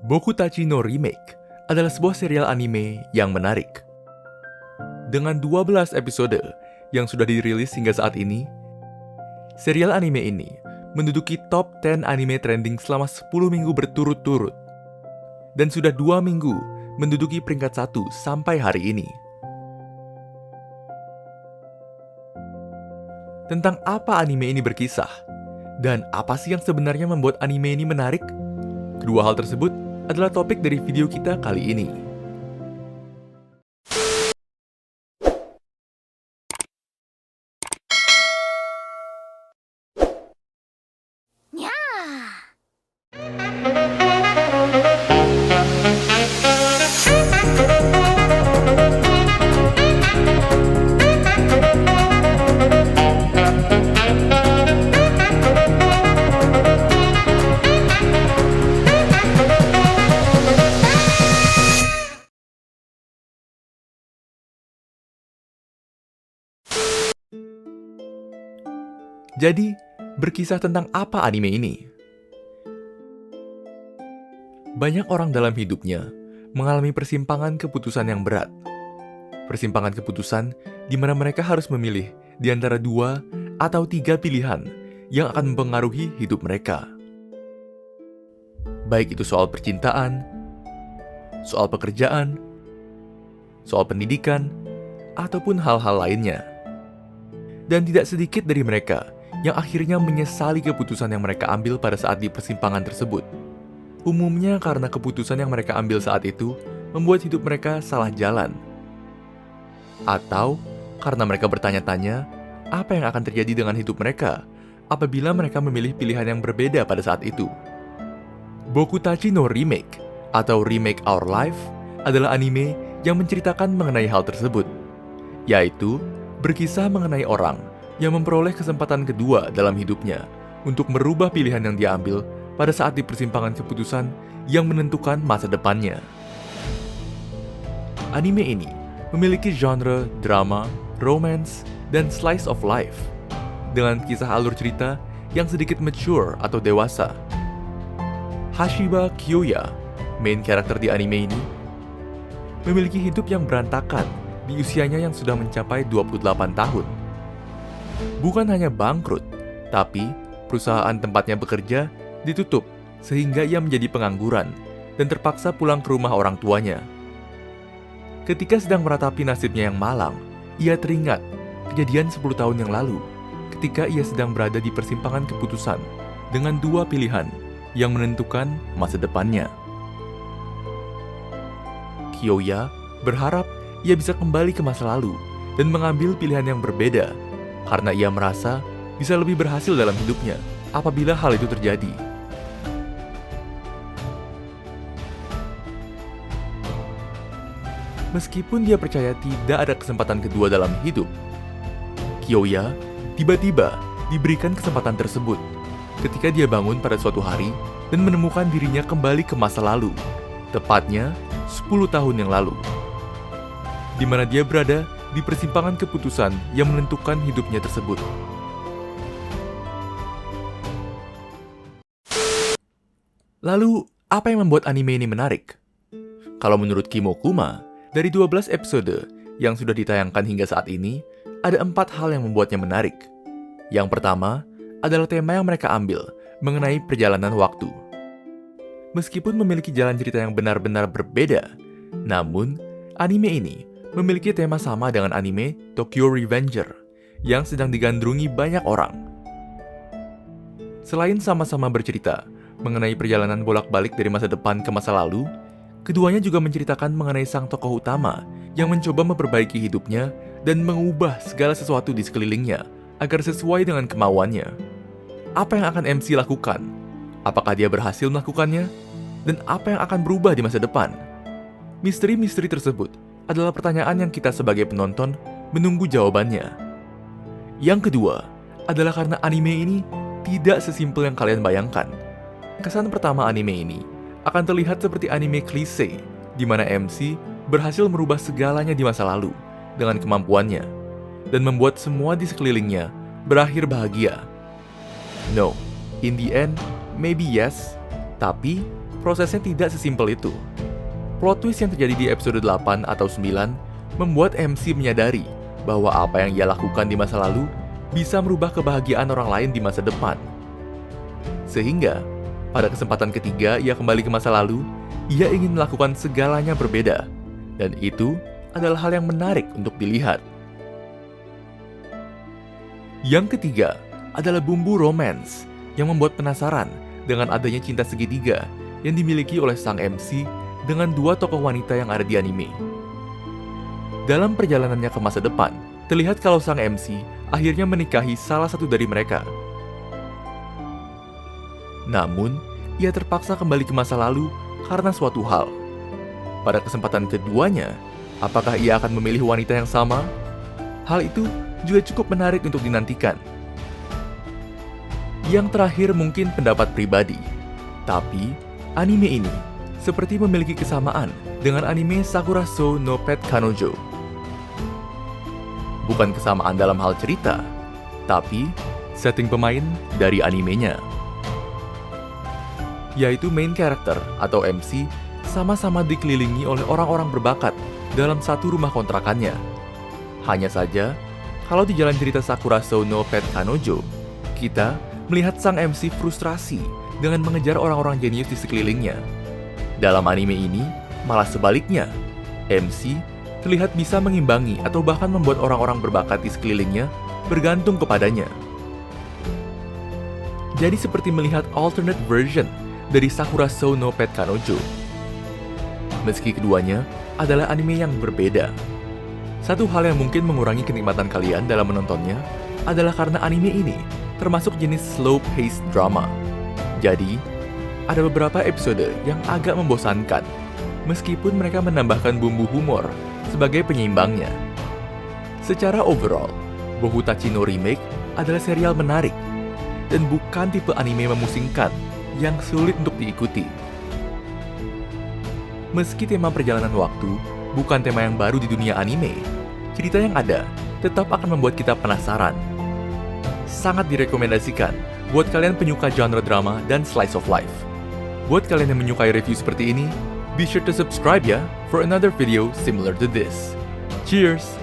Bokutachi no Remake adalah sebuah serial anime yang menarik. Dengan 12 episode yang sudah dirilis hingga saat ini, serial anime ini menduduki top 10 anime trending selama 10 minggu berturut-turut. Dan sudah 2 minggu menduduki peringkat 1 sampai hari ini. Tentang apa anime ini berkisah? Dan apa sih yang sebenarnya membuat anime ini menarik? Kedua hal tersebut adalah topik dari video kita kali ini. Jadi, berkisah tentang apa anime ini? Banyak orang dalam hidupnya mengalami persimpangan keputusan yang berat. Persimpangan keputusan di mana mereka harus memilih di antara 2 atau 3 pilihan yang akan mempengaruhi hidup mereka. Baik itu soal percintaan, soal pekerjaan, soal pendidikan, ataupun hal-hal lainnya. Dan tidak sedikit dari mereka yang akhirnya menyesali keputusan yang mereka ambil pada saat di persimpangan tersebut. Umumnya karena keputusan yang mereka ambil saat itu membuat hidup mereka salah jalan. Atau karena mereka bertanya-tanya apa yang akan terjadi dengan hidup mereka apabila mereka memilih pilihan yang berbeda pada saat itu. Bokutachi no Remake atau Remake Our Life adalah anime yang menceritakan mengenai hal tersebut, yaitu berkisah mengenai orang yang memperoleh kesempatan kedua dalam hidupnya untuk merubah pilihan yang dia ambil pada saat di persimpangan keputusan yang menentukan masa depannya. Anime ini memiliki genre drama, romance, dan slice of life, dengan kisah alur cerita yang sedikit mature atau dewasa. Hashiba Kyoya, main karakter di anime ini, memiliki hidup yang berantakan di usianya yang sudah mencapai 28 tahun. Bukan hanya bangkrut, tapi perusahaan tempatnya bekerja ditutup sehingga ia menjadi pengangguran dan terpaksa pulang ke rumah orang tuanya. Ketika sedang meratapi nasibnya yang malang, ia teringat kejadian 10 tahun yang lalu ketika ia sedang berada di persimpangan keputusan dengan 2 pilihan yang menentukan masa depannya. Kyoya berharap ia bisa kembali ke masa lalu dan mengambil pilihan yang berbeda karena ia merasa bisa lebih berhasil dalam hidupnya apabila hal itu terjadi. Meskipun dia percaya tidak ada kesempatan kedua dalam hidup, Kyoya tiba-tiba diberikan kesempatan tersebut ketika dia bangun pada suatu hari dan menemukan dirinya kembali ke masa lalu, tepatnya 10 tahun yang lalu, di mana dia berada di persimpangan keputusan yang menentukan hidupnya tersebut. Lalu, apa yang membuat anime ini menarik? Kalau menurut Kimokuma, dari 12 episode yang sudah ditayangkan hingga saat ini, ada 4 hal yang membuatnya menarik. Yang pertama adalah tema yang mereka ambil mengenai perjalanan waktu. Meskipun memiliki jalan cerita yang benar-benar berbeda, namun anime ini memiliki tema sama dengan anime Tokyo Revenger yang sedang digandrungi banyak orang. Selain sama-sama bercerita mengenai perjalanan bolak-balik dari masa depan ke masa lalu, keduanya juga menceritakan mengenai sang tokoh utama yang mencoba memperbaiki hidupnya dan mengubah segala sesuatu di sekelilingnya agar sesuai dengan kemauannya. Apa yang akan MC lakukan? Apakah dia berhasil melakukannya? Dan apa yang akan berubah di masa depan? Misteri-misteri tersebut adalah pertanyaan yang kita sebagai penonton menunggu jawabannya. Yang kedua adalah karena anime ini tidak sesimpel yang kalian bayangkan. Kesan pertama anime ini akan terlihat seperti anime klise, di mana MC berhasil merubah segalanya di masa lalu dengan kemampuannya, dan membuat semua di sekelilingnya berakhir bahagia. No, in the end, maybe yes, tapi prosesnya tidak sesimpel itu. Plot twist yang terjadi di episode 8 atau 9 membuat MC menyadari bahwa apa yang ia lakukan di masa lalu bisa merubah kebahagiaan orang lain di masa depan. Sehingga, pada kesempatan ketiga ia kembali ke masa lalu, ia ingin melakukan segalanya berbeda. Dan itu adalah hal yang menarik untuk dilihat. Yang ketiga adalah bumbu romance yang membuat penasaran dengan adanya cinta segitiga yang dimiliki oleh sang MC dengan dua tokoh wanita yang ada di anime. Dalam perjalanannya ke masa depan, terlihat kalau sang MC akhirnya menikahi salah satu dari mereka. Namun, ia terpaksa kembali ke masa lalu karena suatu hal. Pada kesempatan keduanya, apakah ia akan memilih wanita yang sama? Hal itu juga cukup menarik untuk dinantikan. Yang terakhir mungkin pendapat pribadi, tapi anime ini seperti memiliki kesamaan dengan anime Sakura So no Pet Kanojo. Bukan kesamaan dalam hal cerita, tapi setting pemain dari animenya. Yaitu main character atau MC sama-sama dikelilingi oleh orang-orang berbakat dalam satu rumah kontrakannya. Hanya saja, kalau di jalan cerita Sakura So no Pet Kanojo, kita melihat sang MC frustrasi dengan mengejar orang-orang jenius di sekelilingnya. Dalam anime ini, malah sebaliknya, MC terlihat bisa mengimbangi atau bahkan membuat orang-orang berbakat di sekelilingnya bergantung kepadanya. Jadi seperti melihat alternate version dari Sakura So no Pet Kanojo. Meski keduanya adalah anime yang berbeda. Satu hal yang mungkin mengurangi kenikmatan kalian dalam menontonnya adalah karena anime ini termasuk jenis slow-paced drama. Jadi, ada beberapa episode yang agak membosankan, meskipun mereka menambahkan bumbu humor sebagai penyeimbangnya. Secara overall, Bohutachi no Remake adalah serial menarik, dan bukan tipe anime memusingkan yang sulit untuk diikuti. Meski tema perjalanan waktu bukan tema yang baru di dunia anime, cerita yang ada tetap akan membuat kita penasaran. Sangat direkomendasikan buat kalian penyuka genre drama dan slice of life. Buat kalian yang menyukai review seperti ini, be sure to subscribe ya for another video similar to this. Cheers!